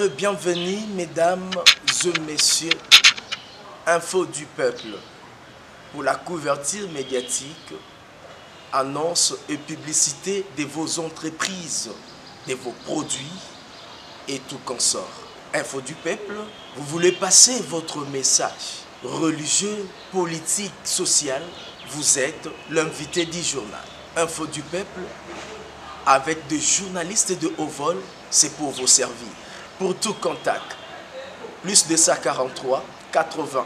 le bienvenu, mesdames et messieurs. Info du peuple. Pour la couverture médiatique, annonce et publicité de vos entreprises, de vos produits et tout consort. Info du peuple, vous voulez passer votre message religieux, politique, social, vous êtes l'invité du journal. Info du peuple, avec des journalistes de haut vol, c'est pour vous servir. Pour tout contact, plus 243 81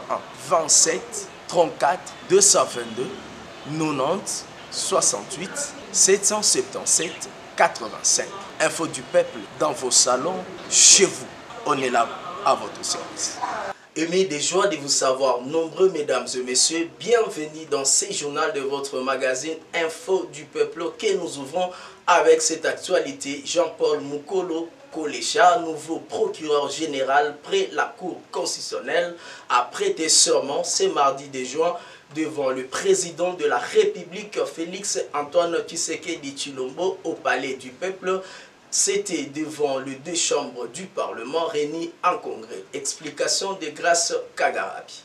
27 34 222 90 68 777 85. Info du peuple dans vos salons, chez vous. On est là à votre service. Aimé des joies de vous savoir nombreux, mesdames et messieurs, bienvenue dans ce journal de votre magazine Info du peuple que nous ouvrons avec cette actualité. Jean-Paul Mukolo Kolecha, nouveau procureur général près la Cour constitutionnelle, a prêté serment ce mardi de juin devant le président de la République, Félix Antoine Tshisekedi Tshilombo, au Palais du Peuple. C'était devant les deux chambres du Parlement réunies en congrès. Explication de Grâce Kagarabi.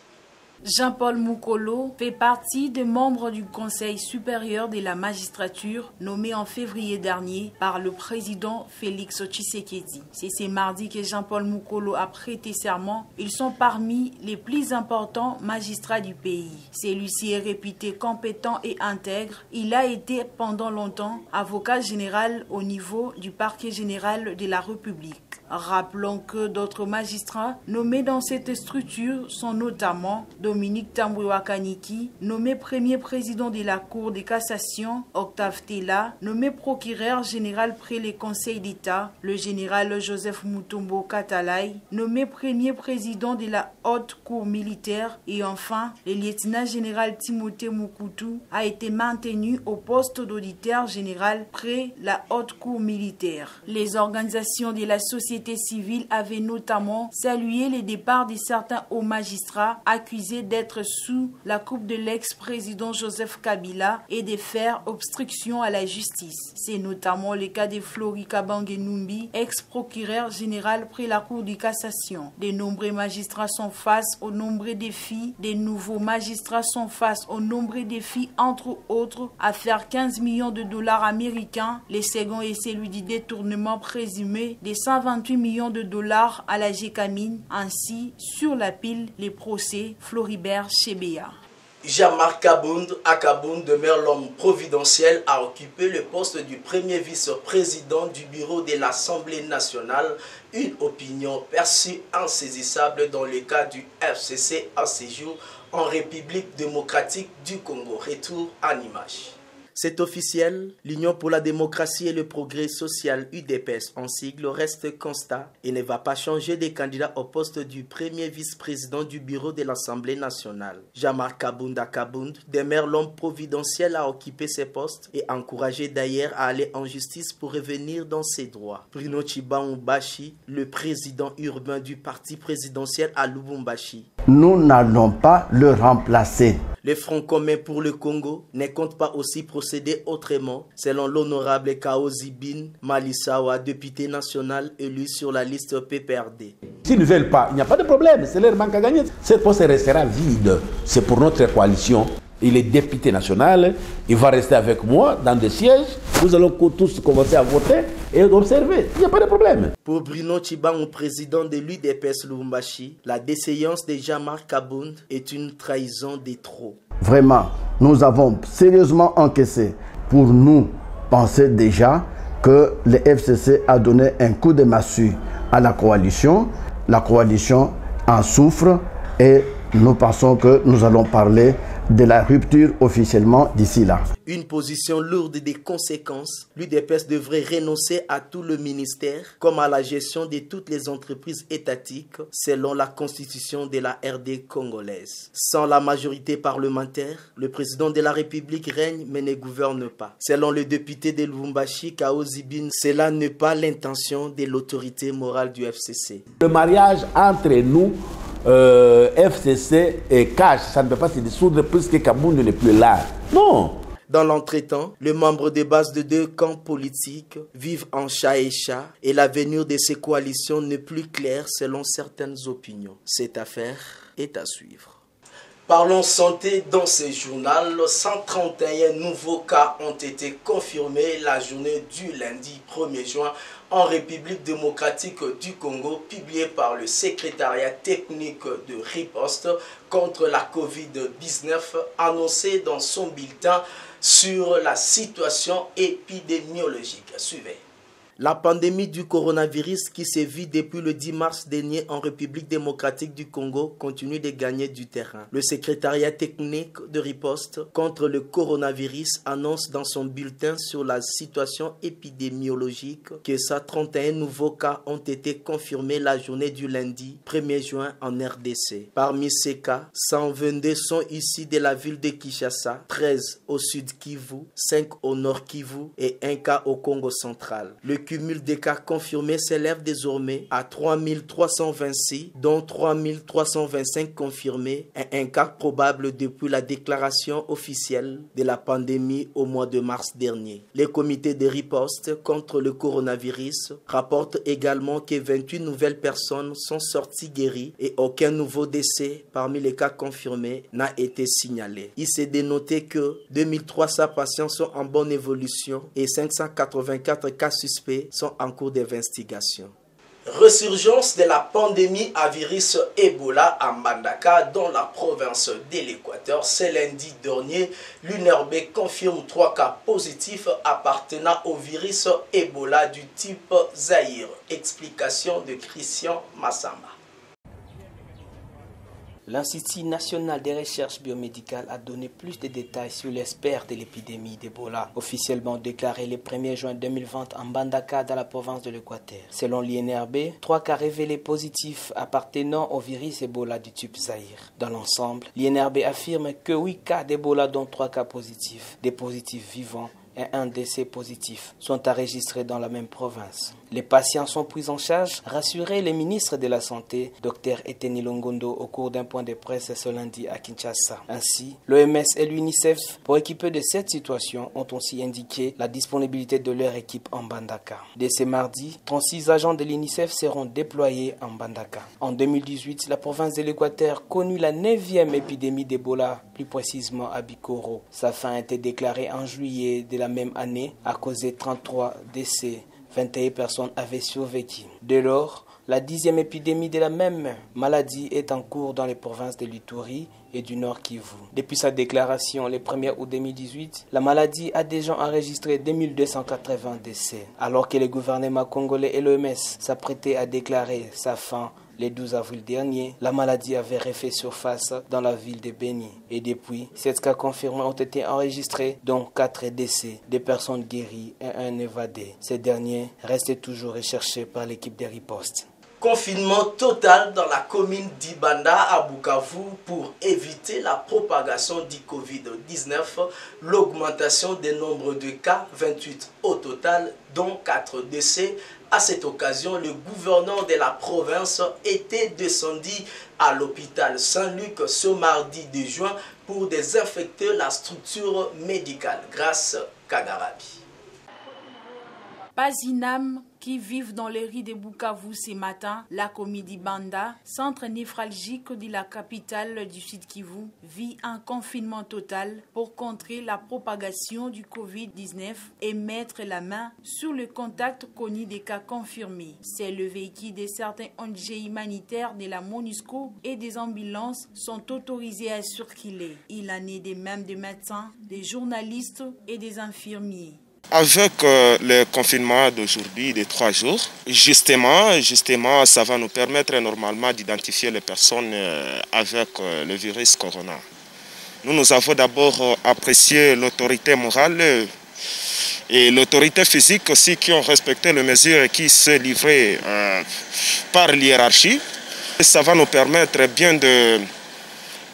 Jean-Paul Mukolo fait partie des membres du Conseil supérieur de la magistrature nommé en février dernier par le président Félix Tshisekedi. C'est ce mardi que Jean-Paul Mukolo a prêté serment. Ils sont parmi les plus importants magistrats du pays. Celui-ci est réputé compétent et intègre. Il a été pendant longtemps avocat général au niveau du parquet général de la République. Rappelons que d'autres magistrats nommés dans cette structure sont notamment Dominique Tamboué-Wakaniki, nommé premier président de la Cour de cassation, Octave Tela, nommé procureur général près les conseils d'État, le général Joseph Mutombo Katalai, nommé premier président de la Haute Cour militaire, et enfin, le lieutenant général Timothée Mukutu a été maintenu au poste d'auditeur général près la Haute Cour militaire. Les organisations de la société civile avaient notamment salué le départ de certains hauts magistrats accusés d'être sous la coupe de l'ex-président Joseph Kabila et de faire obstruction à la justice. C'est notamment le cas de Flori Kabange Numbi, ex-procureur général près la Cour de cassation. De nombreux magistrats sont face aux nombreux défis. De nouveaux magistrats sont face aux nombreux défis, entre autres, à faire 15 millions de dollars américains. Le second est celui du détournement présumé de 128 millions de dollars à la Gécamine. Ainsi, sur la pile, les procès Floribert Chebeya. Jean-Marc Kabound demeure l'homme providentiel à occuper le poste du premier vice-président du bureau de l'Assemblée nationale. Une opinion perçue insaisissable dans le cas du FCC à séjour en République démocratique du Congo. Retour en image. C'est officiel, l'Union pour la démocratie et le progrès social UDPS en sigle reste constat et ne va pas changer des candidats au poste du premier vice-président du bureau de l'Assemblée nationale. Jean-Marc Kabound demeure l'homme providentiel à occuper ces postes et encouragé d'ailleurs à aller en justice pour revenir dans ses droits. Bruno Tshibangoubashi, le président urbain du parti présidentiel à Lubumbashi. Nous n'allons pas le remplacer. Le Front commun pour le Congo ne compte pas aussi procéder autrement, selon l'honorable Kaozi Bin Malisawa, député national élu sur la liste PPRD. S'ils ne veulent pas, il n'y a pas de problème, c'est leur manque à gagner. Cette poste restera vide. C'est pour notre coalition. Il est député national, il va rester avec moi dans des sièges. Nous allons tous commencer à voter et observer. Il n'y a pas de problème. Pour Bruno Tshibangou, président de l'UDPS Lubumbashi, la déséance de Jean-Marc Kabound est une trahison de trop. Vraiment, nous avons sérieusement encaissé. Pour nous, penser déjà que le FCC a donné un coup de massue à la coalition. La coalition en souffre et nous pensons que nous allons parler de la rupture officiellement d'ici là. Une position lourde des conséquences. L'UDPS devrait renoncer à tout le ministère comme à la gestion de toutes les entreprises étatiques selon la constitution de la RD congolaise. Sans la majorité parlementaire, le président de la République règne mais ne gouverne pas. Selon le député de Lubumbashi, Kaozi Bin, cela n'est pas l'intention de l'autorité morale du FCC. Le mariage entre nous, FCC et CASH, ça ne peut pas se dissoudre puisque Kabound n'est plus là. Non. Dans l'entretemps, les membres de base de deux camps politiques vivent en chat et chat et l'avenir de ces coalitions n'est plus clair selon certaines opinions. Cette affaire est à suivre. Parlons santé dans ce journal. 131 nouveaux cas ont été confirmés la journée du lundi 1er juin en République démocratique du Congo, publié par le secrétariat technique de riposte contre la COVID-19, annoncé dans son bulletin sur la situation épidémiologique. Suivez. La pandémie du coronavirus qui sévit depuis le 10 mars dernier en République démocratique du Congo continue de gagner du terrain. Le secrétariat technique de riposte contre le coronavirus annonce dans son bulletin sur la situation épidémiologique que 131 nouveaux cas ont été confirmés la journée du lundi 1er juin en RDC. Parmi ces cas, 122 sont issus de la ville de Kinshasa, 13 au sud Kivu, 5 au nord Kivu et 1 cas au Congo central. Le cumul des cas confirmés s'élève désormais à 3326, dont 3325 confirmés et un cas probable depuis la déclaration officielle de la pandémie au mois de mars dernier. Le comité de riposte contre le coronavirus rapporte également que 28 nouvelles personnes sont sorties guéries et aucun nouveau décès parmi les cas confirmés n'a été signalé. Il s'est dénoté que 2300 patients sont en bonne évolution et 584 cas suspects sont en cours d'investigation. Résurgence de la pandémie à virus Ebola à Mbandaka dans la province de l'Équateur. Ce lundi dernier, l'UNRB confirme 3 cas positifs appartenant au virus Ebola du type Zaïre. Explication de Christian Massamba. L'Institut national des recherches biomédicales a donné plus de détails sur l'expert de l'épidémie d'Ebola, officiellement déclaré le 1er juin 2020 en Mbandaka dans la province de l'Équateur. Selon l'INRB, 3 cas révélés positifs appartenant au virus Ebola du type Zaïre. Dans l'ensemble, l'INRB affirme que 8 cas d'Ebola dont 3 cas positifs, des positifs vivants et un décès positif sont enregistrés dans la même province. Les patients sont pris en charge, rassurait le ministre de la Santé, Dr Eteni Longondo, au cours d'un point de presse ce lundi à Kinshasa. Ainsi, l'OMS et l'UNICEF, pour équiper de cette situation, ont aussi indiqué la disponibilité de leur équipe en Mbandaka. Dès ce mardi, 36 agents de l'UNICEF seront déployés en Mbandaka. En 2018, la province de l'Équateur connut la 9e épidémie d'Ebola, plus précisément à Bikoro. Sa fin a été déclarée en juillet de la même année à cause de 33 décès. 21 personnes avaient survécu. Dès lors, la 10e épidémie de la même maladie est en cours dans les provinces de l'Ituri et du Nord Kivu. Depuis sa déclaration le 1er août 2018, la maladie a déjà enregistré 2280 décès. Alors que le gouvernement congolais et l'OMS s'apprêtaient à déclarer sa fin le 12 avril dernier, la maladie avait refait surface dans la ville de Beni. Et depuis, 7 cas confirmés ont été enregistrés, dont 4 décès, des personnes guéries et un évadé. Ces derniers restent toujours recherchés par l'équipe de riposte. Confinement total dans la commune d'Ibanda à Bukavu pour éviter la propagation du Covid-19, l'augmentation des nombres de cas, 28 au total, dont 4 décès. À cette occasion, le gouverneur de la province était descendu à l'hôpital Saint-Luc ce mardi 2 juin pour désinfecter la structure médicale. Grâce Kagarabi. Pas une âme qui vivent dans les rues de Bukavu ce matin, la commune d'Ibanda, centre névralgique de la capitale du Sud Kivu, vit un confinement total pour contrer la propagation du Covid-19 et mettre la main sur le contact connu des cas confirmés. C'est le véhicule de certains ONG humanitaires de la MONUSCO et des ambulances sont autorisés à circuler. Il en est de même des médecins, des journalistes et des infirmiers. Avec le confinement d'aujourd'hui de 3 jours, justement, ça va nous permettre normalement d'identifier les personnes avec le virus corona. Nous avons d'abord apprécié l'autorité morale et l'autorité physique aussi qui ont respecté les mesures et qui se livraient par l'hiérarchie. Ça va nous permettre bien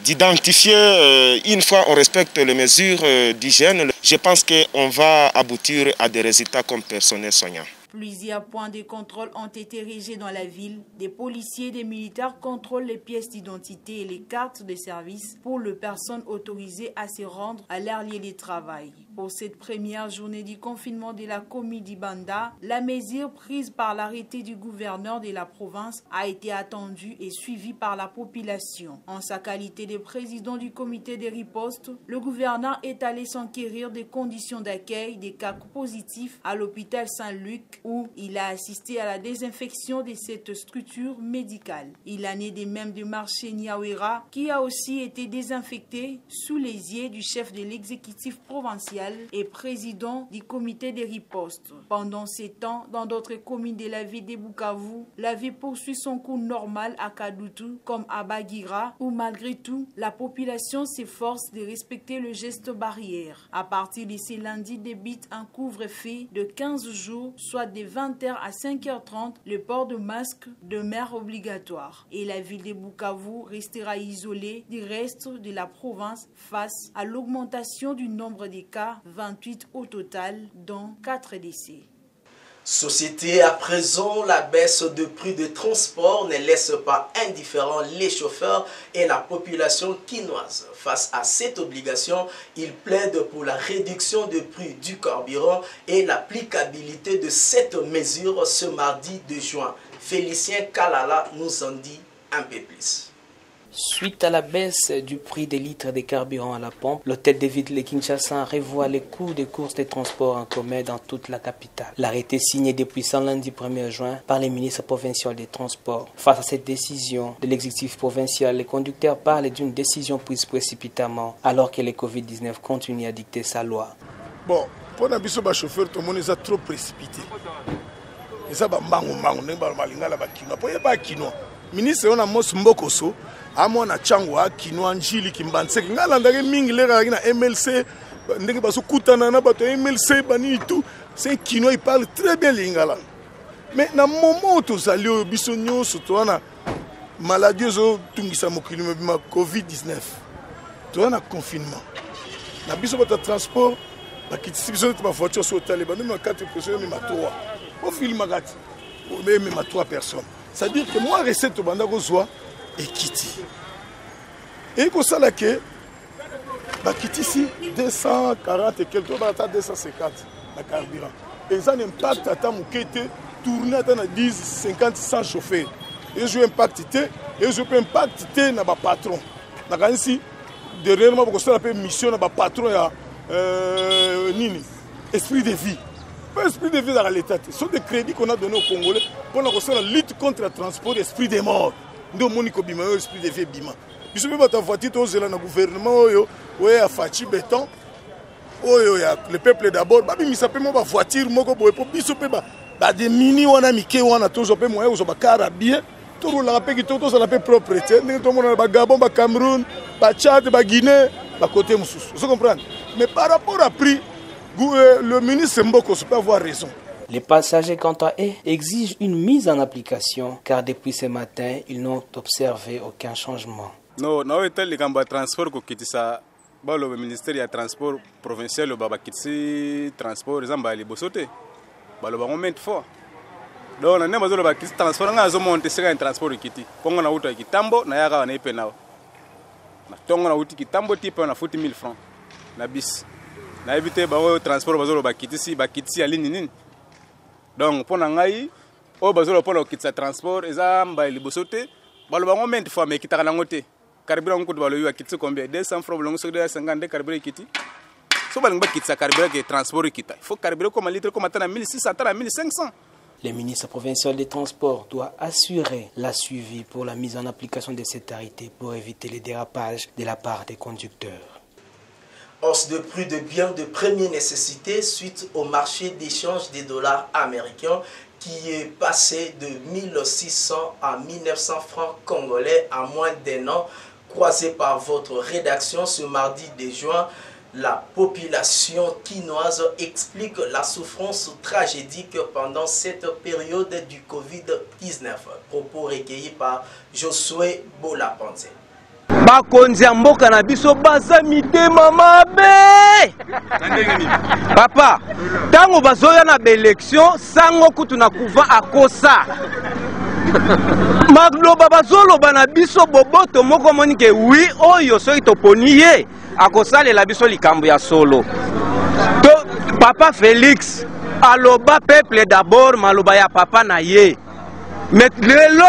d'identifier, une fois on respecte les mesures d'hygiène, je pense qu'on va aboutir à des résultats comme personnel soignant. Plusieurs points de contrôle ont été érigés dans la ville. Des policiers et des militaires contrôlent les pièces d'identité et les cartes de service pour les personnes autorisées à se rendre à leur lieu de travail. Pour cette première journée du confinement de la commune d'Ibanda, la mesure prise par l'arrêté du gouverneur de la province a été attendue et suivie par la population. En sa qualité de président du comité de riposte, le gouverneur est allé s'enquérir des conditions d'accueil des cas positifs à l'hôpital Saint-Luc où il a assisté à la désinfection de cette structure médicale. Il en est de même du marché Niawera qui a aussi été désinfecté sous les yeux du chef de l'exécutif provincial et président du comité de riposte. Pendant ces temps, dans d'autres communes de la ville de Bukavu, la vie poursuit son cours normal à Kadutu comme à Bagira où malgré tout, la population s'efforce de respecter le geste barrière. À partir de ce lundi débute un couvre-feu de 15 jours, soit de 20h à 5h30, le port de masque demeure obligatoire et la ville de Bukavu restera isolée du reste de la province face à l'augmentation du nombre de cas, 28 au total, dont 4 décès. Société, à présent, la baisse de prix de transport ne laisse pas indifférents les chauffeurs et la population quinoise. Face à cette obligation, ils plaident pour la réduction du prix du carburant et l'applicabilité de cette mesure ce mardi 2 juin. Félicien Kalala nous en dit un peu plus. Suite à la baisse du prix des litres de carburant à la pompe, l'hôtel de ville de Kinshasa revoit les coûts des courses de transport en commun dans toute la capitale. L'arrêté signé depuis ce lundi 1er juin par les ministres provinciaux des Transports. Face à cette décision de l'exécutif provincial, les conducteurs parlent d'une décision prise précipitamment alors que le Covid-19 continue à dicter sa loi. Bon, pour les chauffeurs, tout le monde est trop précipité. Et ça, ministre on a mos mbokoso amona changwa kinwa njili kimbanseki ngalandake mingi lera na MLC ndenge baso kutana na bato MLC bani tout c'est kinwa il parle très bien lingala mais na moment to salio biso nyonso to na maladie zo tungisa mokili ma Covid-19 to na confinement na biso bata transport bakitisi biso to ba voiture so tale ba même 4 personnes même 3 au film magati même 3 personnes. C'est-à-dire que moi, recette au Bandako soit et Kiti. Et comme ça, là, que Kiti ici, 240 et quelques, 250 le carburant. Et ça impact à ta mouquette, tourner à 10, 50, 100 chauffeurs. Et je impact, et je peux impacter dans le patron. Dans ici, derrière moi, parce que ça mission dans le patron, Nini, esprit de vie. Esprit de vie dans l'État. Ce sont des crédits qu'on a donnés aux Congolais pour la lutte contre le transport d'esprit des morts. Nous avons un esprit de vie bima. Nous avons une voiture dans le gouvernement, où il y a Fachi Béton, le peuple d'abord. Nous avons une voiture, des mini, on a mis tous les moyens, on a carabien, tout le pays qui est la propriété. Nous avons Gabon, Cameroun, Tchad, Guinée, côté Moussous. Vous comprenez? Mais par rapport à prix, le ministre Mboko peut avoir raison. Les passagers, quant à eux, exigent une mise en application car depuis ce matin, ils n'ont observé aucun changement. Non, nous avons le transport le ministère du transport provincial, le transport, les bosoté. Le moment fort. Donc, nous avons le transport, nous avons un transport qui est on a eu Kitambo, nous avons eu Penao. Nous avons eu Kitambo, nous avons eu 1000 francs. Na éviter le transport bazolo bakiti alinini donc pour ngai o bazolo pour le transport ezamba libosote balo bango mente fois mais kitaka nangote carburant ko balo yo kitso combien 200 francs longo so de 50 carburant kiti so balinga kitsa carburant que transport kita faut carburant comme litre comme atana 1600 atana 1500. Le ministre provincial des Transports doit assurer la suivi pour la mise en application de cette arrêté pour éviter les dérapages de la part des conducteurs. Hausse de prix de biens de première nécessité suite au marché d'échange des dollars américains qui est passé de 1600 à 1900 francs congolais en moins d'1 an. Croisé par votre rédaction ce mardi 2 juin, la population quinoise explique la souffrance tragédique pendant cette période du Covid-19. Propos recueillis par Josué Bolapanze. Bakonzi ya mboka na biso baza mitema mabe. Papa, tango bazoya na élection sango kutu na kuva akosa. Magloba bazoloba na biso boboto moko monike oui oyo soki toponi ye akosalela biso likambo ya solo. Papa Félix, aloba peuple d'abord, maloba ya papa na ye. Mais lelo,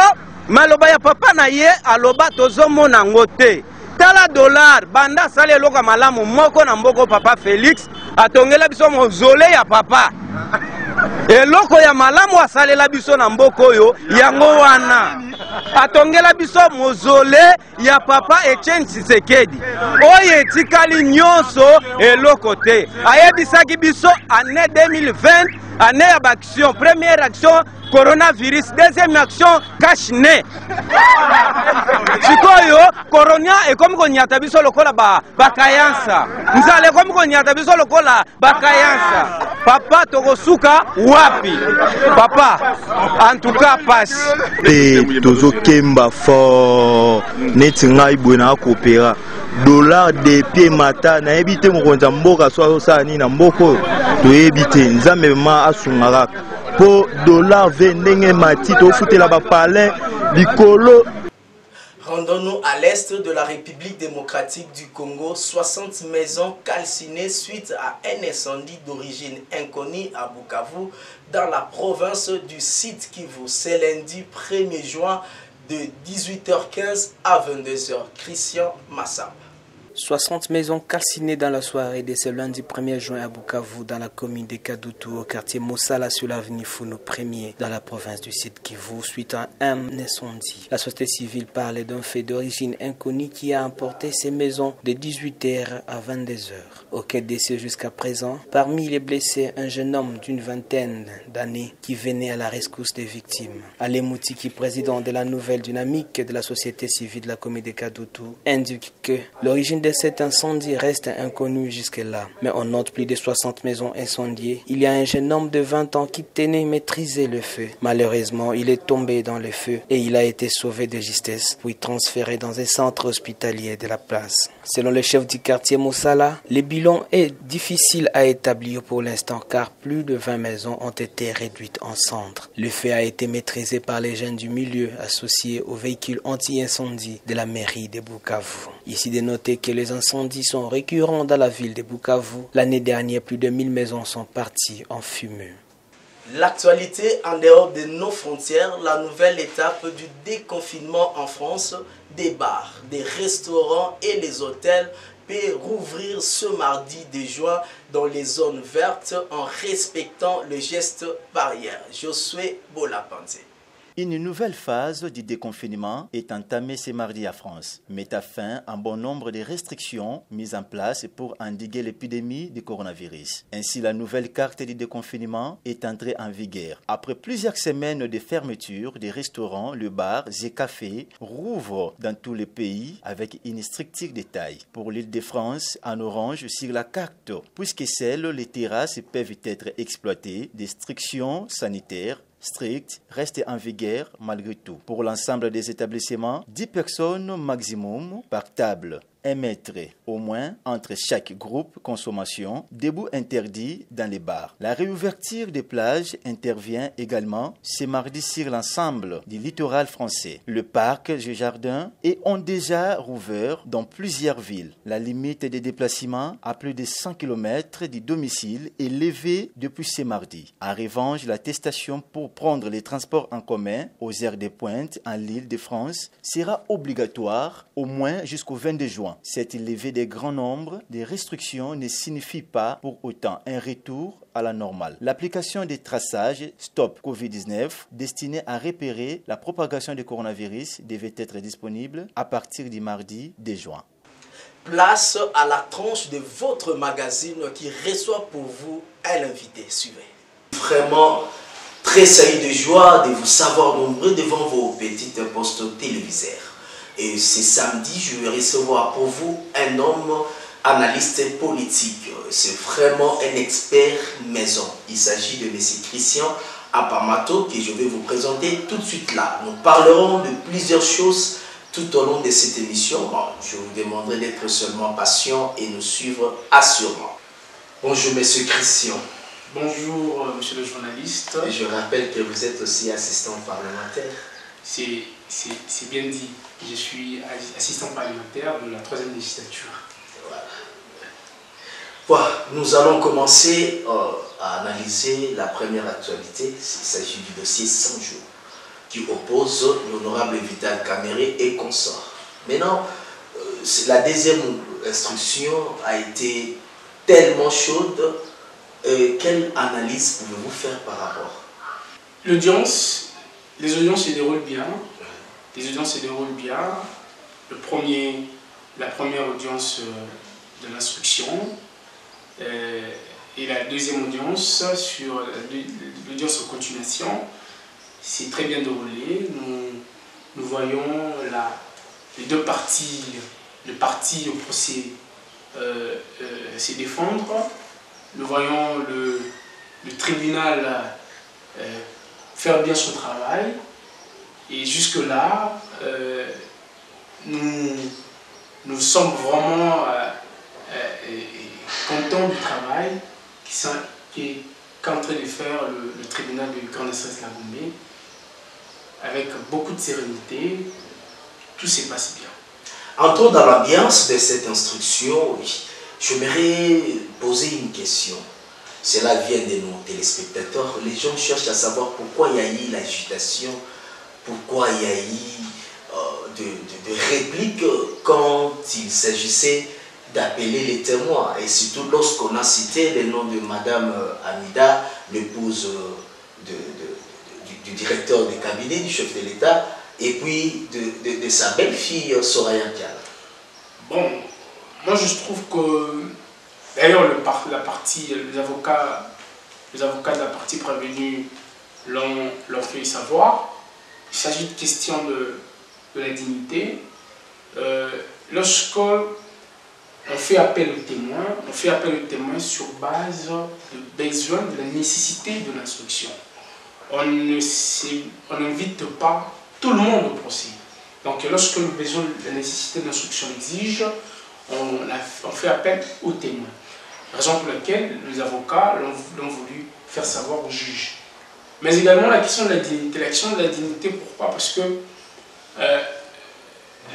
maloba ya papa na ye, aloba tozomo na ngote. Tala dollar, banda sale loka malamu moko na mboko papa Félix, atongela biso mozole ya papa. Eloko ya malamu asalela biso na mboko yo, yango wana. Atongela biso mozole ya papa Etienne Tshisekedi. Oye etikali nyonso eloko te. Ayebisaki biso année 2020, année ya action, première action coronavirus, deuxième action cache-nez. Sikoyo corona ekomi konyata biso lokola bakayansa. Nzale ekomi konyata biso lokola bakayansa. Papa tokosuka wapi? Papa en tout cas passe. Et tozo kemba fort neti ngai bwena kopera. Dollar de pied mata na ebite mokonza mboka so sani na mboko to ebite nzambe ma asungara po dollar vendenge mati to futela ba palais likolo. Rendons-nous à l'est de la République démocratique du Congo. 60 maisons calcinées suite à un incendie d'origine inconnue à Bukavu dans la province du Sud Kivu. C'est lundi 1er juin de 18h15 à 22h. Christian Massab. 60 maisons calcinées dans la soirée de ce lundi 1er juin à Bukavu, dans la commune de Kadutu, au quartier Mosala, sur l'avenue Founo 1er, dans la province du Sud Kivu, suite à un incendie. La société civile parlait d'un fait d'origine inconnue qui a emporté ces maisons de 18h à 22h. Auquel décès jusqu'à présent, parmi les blessés, un jeune homme d'une vingtaine d'années qui venait à la rescousse des victimes. Ale Moutiki, président de la nouvelle dynamique de la société civile de la commune de Kadutu, indique que l'origine de cet incendie reste inconnue jusque-là. Mais on note plus de 60 maisons incendiées. Il y a un jeune homme de 20 ans qui tenait maîtriser le feu. Malheureusement, il est tombé dans le feu et il a été sauvé de justesse, puis transféré dans un centre hospitalier de la place. Selon le chef du quartier Moussala, le bilan est difficile à établir pour l'instant car plus de 20 maisons ont été réduites en cendres. Le feu a été maîtrisé par les jeunes du milieu associés aux véhicules anti-incendie de la mairie de Bukavu. Ici de noter que les incendies sont récurrents dans la ville de Bukavu. L'année dernière, plus de 1000 maisons sont parties en fumée. L'actualité en dehors de nos frontières, la nouvelle étape du déconfinement en France, des bars, des restaurants et les hôtels peuvent rouvrir ce mardi de juin dans les zones vertes en respectant le geste barrière. Josué Bolapante. Une nouvelle phase du déconfinement est entamée ce mardi à France, mettant fin à un bon nombre de restrictions mises en place pour endiguer l'épidémie du coronavirus. Ainsi, la nouvelle carte du déconfinement est entrée en vigueur. Après plusieurs semaines de fermeture, des restaurants, les bars et cafés rouvrent dans tous les pays avec une stricte détail. Pour l'île de France, en orange sur la carte, puisque seules les terrasses peuvent être exploitées, des restrictions sanitaires strictes restent en vigueur malgré tout. Pour l'ensemble des établissements, 10 personnes maximum par table. 1 mètre au moins entre chaque groupe consommation, debout interdit dans les bars. La réouverture des plages intervient également ce mardi sur l'ensemble du littoral français. Le parc et jardins ont déjà rouvert dans plusieurs villes. La limite des déplacements à plus de 100 km du domicile est levée depuis ce mardi. En revanche, l'attestation pour prendre les transports en commun aux heures de pointe en l'Île-de-France sera obligatoire au moins jusqu'au 22 juin. Cette levée des grands nombres de restrictions ne signifie pas pour autant un retour à la normale. L'application des traçages Stop Covid-19 destinée à repérer la propagation du coronavirus devait être disponible à partir du mardi 2 juin. Place à la tranche de votre magazine qui reçoit pour vous un invité. Suivez. Vraiment très saillie de joie de vous savoir nombreux devant vos petites postes téléviseurs. Et ce samedi, je vais recevoir pour vous un homme analyste politique. C'est vraiment un expert maison. Il s'agit de M. Christian Apamato que je vais vous présenter tout de suite là. Nous parlerons de plusieurs choses tout au long de cette émission. Bon, je vous demanderai d'être seulement patient et nous suivre assurément. Bonjour M. Christian. Bonjour monsieur le journaliste. Et je rappelle que vous êtes aussi assistant parlementaire. C'est bien dit. Je suis assistant parlementaire de la 3e législature. Voilà. Nous allons commencer à analyser la première actualité. Il s'agit du dossier 100 jours qui oppose l'honorable Vital Kamerhe et consorts. Maintenant, la deuxième instruction a été tellement chaude. Quelle analyse pouvez-vous faire par rapport? Les audiences se déroulent bien. Les audiences se déroulent bien. La première audience de l'instruction et la deuxième audience sur l'audience en continuation s'est très bien déroulée. Nous voyons les deux parties, le parti au procès se défendre. Nous voyons le tribunal faire bien son travail. Et jusque-là, nous sommes vraiment contents du travail qu'est en train de faire le tribunal de grande instance de la Gombe. Avec beaucoup de sérénité, tout se passe bien. Entrons dans l'ambiance de cette instruction. J'aimerais poser une question. Cela vient de nos téléspectateurs. Les gens cherchent à savoir pourquoi il y a eu l'agitation, pourquoi il y a eu de répliques quand il s'agissait d'appeler les témoins. Et surtout lorsqu'on a cité le nom de Madame Amida, l'épouse du directeur de cabinet du chef de l'État, et puis de sa belle-fille Soraya Diallo. Bon, moi je trouve que d'ailleurs les avocats de la partie prévenue l'ont fait savoir. Il s'agit de question de la dignité. Lorsqu'on fait appel aux témoins, on fait appel aux témoins sur base de besoin, de la nécessité de l'instruction. On n'invite pas tout le monde au procès. Donc lorsque le besoin, la nécessité de l'instruction exige, on fait appel aux témoins. Raison pour laquelle les avocats l'ont voulu faire savoir au juge. Mais également la question de la dignité. La question de la dignité, pourquoi? Parce que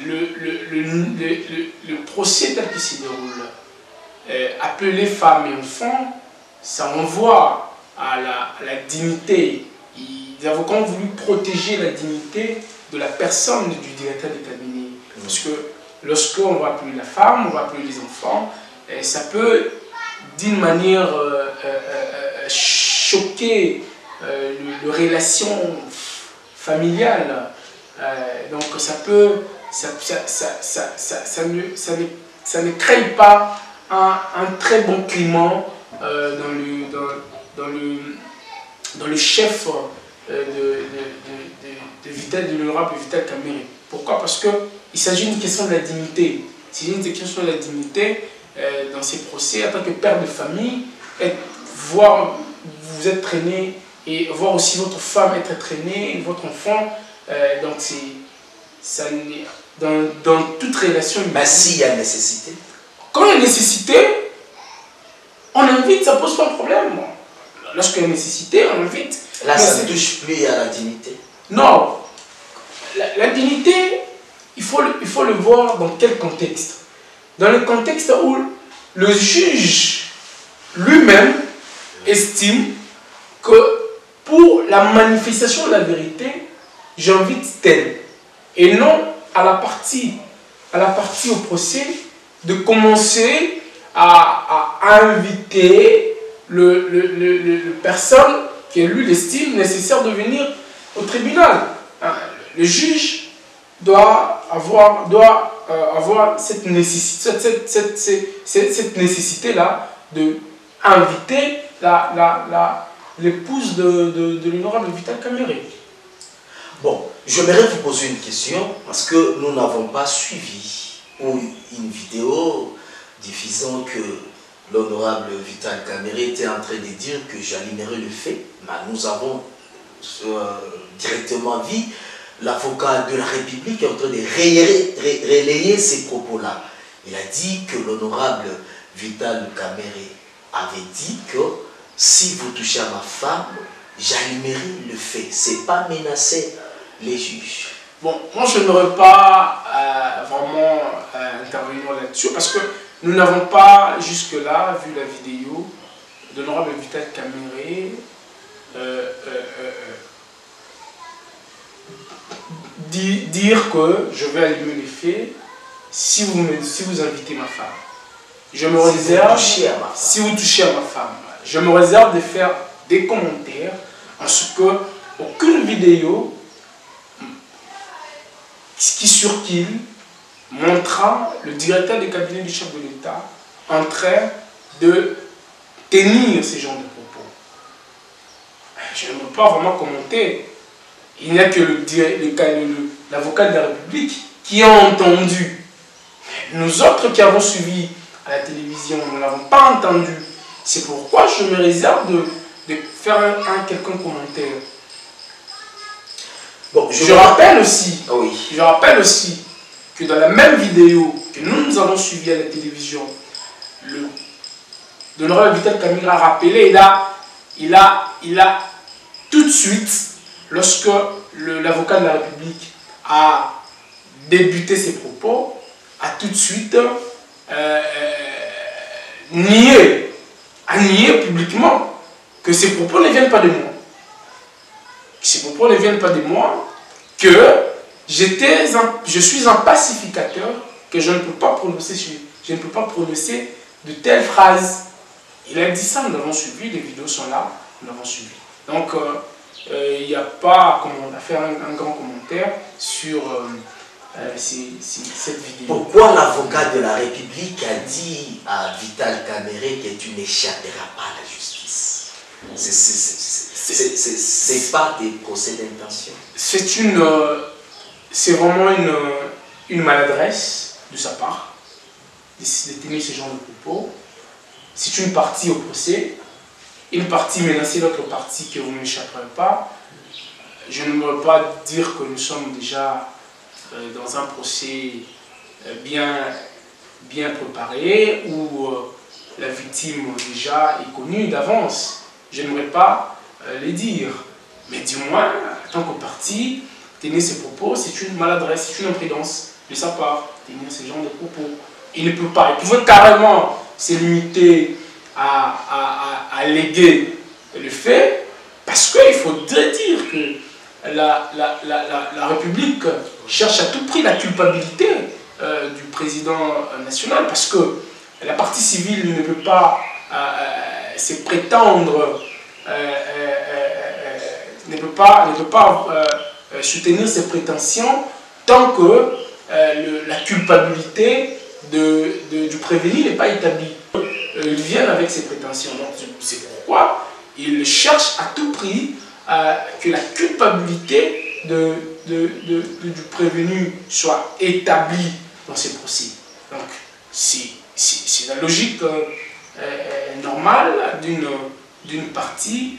le procès tel qu'il se déroule, appeler femmes et enfants, ça renvoie à la dignité. Les avocats ont voulu protéger la dignité de la personne du directeur de cabinet. Parce que lorsqu'on va appeler la femme, on va appeler les enfants, ça peut d'une manière choquer les relations familiales. Donc ça ne crée pas un très bon climat dans le chef de l'honorable Vital Kamerhe. Pourquoi? Parce qu'il s'agit d'une question de la dignité. C'est une question de la dignité dans ces procès, en tant que père de famille, voir vous être traîné et voir aussi votre femme être traînée, votre enfant, donc ça dans toute relation humaine. Mais s'il y a nécessité. Quand il y a nécessité, on invite, ça pose pas de problème. Lorsqu'il y a nécessité, on invite. Là, ça ne touche plus à la dignité. Non. La dignité, il faut le voir dans quel contexte? Dans le contexte où le juge lui-même estime que pour la manifestation de la vérité, j'invite tel. Et non à la partie au procès de commencer à inviter le personne que lui estime nécessaire de venir au tribunal. Le juge doit avoir cette nécessité-là de inviter l'épouse de l'honorable Vital Kamerhe. Bon, j'aimerais vous poser une question parce que nous n'avons pas suivi une vidéo diffusant que l'honorable Vital Kamerhe était en train de dire que j'aliénerais le fait. Mais nous avons directement vu l'avocat de la République en train de relayer ces propos-là. Il a dit que l'honorable Vital Kamerhe avait dit que si vous touchez à ma femme, j'allumerai le fait. C'est pas menacer les juges. Bon, moi je n'aurais pas vraiment intervenir là-dessus parce que Nous n'avons pas jusque-là vu la vidéo de l'honorable Vital Kamerhe dire que je vais allumer les faits si vous invitez ma femme. Je me réserve, si vous touchez à ma femme, je me réserve de faire des commentaires en ce que aucune vidéo qui circule montrant le directeur du cabinet du chef de l'État en train de tenir ce genre de propos. Je ne peux pas vraiment commenter. Il n'y a que l'avocat de la République qui a entendu. Nous autres qui avons suivi à la télévision, nous ne l'avons pas entendu. C'est pourquoi je me réserve de faire un quelconque commentaire. Bon, je rappelle aussi que dans la même vidéo que nous avons suivie à la télévision, l'honorable Vital Kamerhe a rappelé, il a tout de suite, lorsque l'avocat de la République a débuté ses propos, a tout de suite nié publiquement que ces propos ne viennent pas de moi. Que je suis un pacificateur, que je ne peux pas prononcer de telles phrases. Il a dit ça, nous l'avons suivi, les vidéos sont là, nous l'avons suivi. Donc, il n'y a pas à faire un grand commentaire sur cette vidéo. Pourquoi l'avocat de la République a dit à Vital Kamerhe que tu n'échapperas pas à la justice? C'est pas des procès d'intention. C'est vraiment une maladresse de sa part de tenir ce genre de propos. C'est une partie au procès, une partie menacer l'autre partie que vous n'échapperez pas. Je ne veux pas dire que nous sommes déjà dans un procès bien préparé où la victime déjà est connue d'avance. Je n'aimerais pas les dire. Mais du moins, en tant que parti, tenir ces propos, c'est une maladresse, c'est une imprudence de sa part, tenir ce genre de propos. Il ne peut pas, il pouvait carrément se limiter à léguer le fait, parce qu'il faudrait dire que la République cherche à tout prix la culpabilité du président national, parce que la partie civile ne peut pas se prétendre, ne peut pas soutenir ses prétentions tant que la culpabilité du prévenu n'est pas établie. Ils viennent avec ses prétentions. Donc c'est pourquoi ils cherchent à tout prix que la culpabilité du prévenu soit établie dans ces procès. Donc c'est la logique normale d'une partie.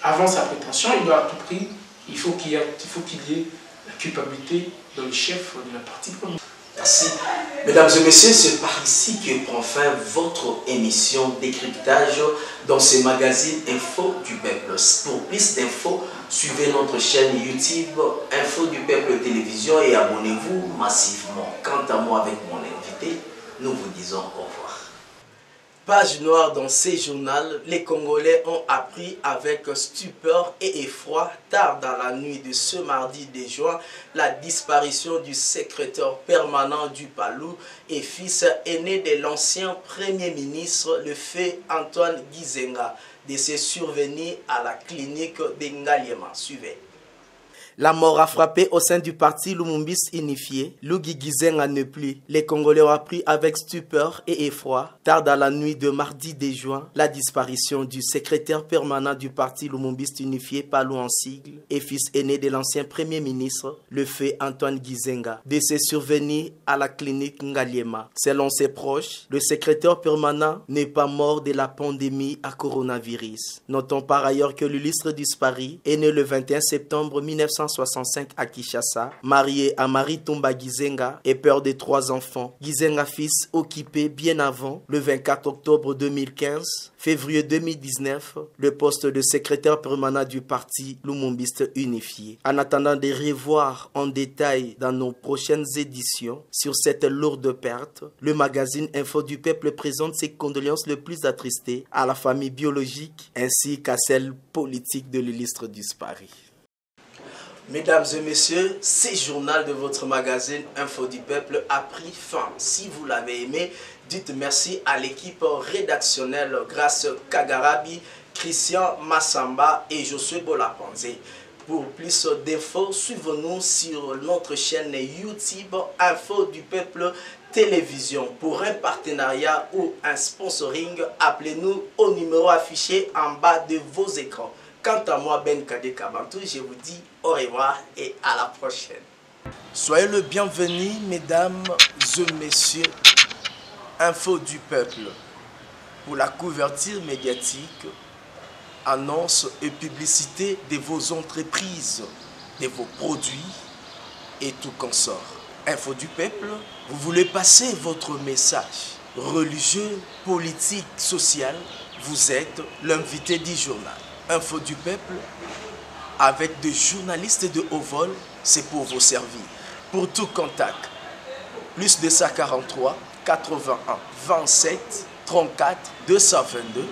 Avant sa prétention, il doit à tout prix, il faut qu'il y ait la culpabilité dans le chef de la partie première. Merci. Mesdames et messieurs, c'est par ici que prend fin votre émission décryptage dans ce magazine Info du Peuple. Pour plus d'infos, suivez notre chaîne YouTube Info du Peuple Télévision et abonnez-vous massivement. Quant à moi, avec mon invité, nous vous disons au revoir. Page noire dans ces journaux, les Congolais ont appris avec stupeur et effroi, tard dans la nuit de ce mardi 2 juin, la disparition du secrétaire permanent du Palou et fils aîné de l'ancien Premier ministre, le fait Antoine Gizenga, décès survenu à la clinique de Ngaliema. Suivez. La mort a frappé au sein du parti Lumumbis unifié. Lugi Gizenga ne plus. Les Congolais ont appris avec stupeur et effroi, tard dans la nuit de mardi 2 juin, la disparition du secrétaire permanent du parti Lumumbis unifié, Palou en sigle, et fils aîné de l'ancien Premier ministre, le fait Antoine Gizenga, décès survenu à la clinique Ngaliema. Selon ses proches, le secrétaire permanent n'est pas mort de la pandémie à coronavirus. Notons par ailleurs que l'illustre disparu est né le 21 septembre 1900 1965 à Kinshasa, marié à Marie Tomba Gizenga et père de 3 enfants. Gizenga fils occupé bien avant, le 24 octobre 2015, février 2019, le poste de secrétaire permanent du parti Lumumbiste Unifié. En attendant de revoir en détail dans nos prochaines éditions sur cette lourde perte, le magazine Info du Peuple présente ses condoléances les plus attristées à la famille biologique ainsi qu'à celle politique de l'illustre disparu. Mesdames et messieurs, ce journal de votre magazine Info du Peuple a pris fin. Si vous l'avez aimé, dites merci à l'équipe rédactionnelle Grâce Kagarabi, Christian Massamba et Josué Bolapanze. Pour plus d'infos, suivez-nous sur notre chaîne YouTube Info du Peuple Télévision. Pour un partenariat ou un sponsoring, appelez-nous au numéro affiché en bas de vos écrans. Quant à moi, Ben Kade Kabantou, je vous dis au revoir et à la prochaine. Soyez le bienvenu, mesdames et messieurs. Info du Peuple. Pour la couverture médiatique, annonces et publicité de vos entreprises, de vos produits et tout consort. Info du Peuple, vous voulez passer votre message religieux, politique, social, vous êtes l'invité du journal. Info du Peuple, avec des journalistes de haut vol, c'est pour vous servir. Pour tout contact, plus 243 81 27 34 222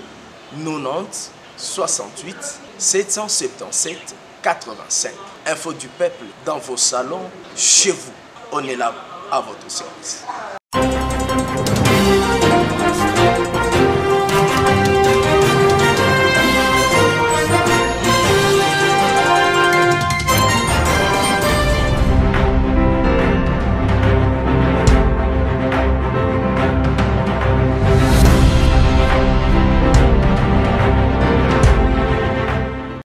90 68 777 85. Info du Peuple dans vos salons, chez vous. On est là à votre service.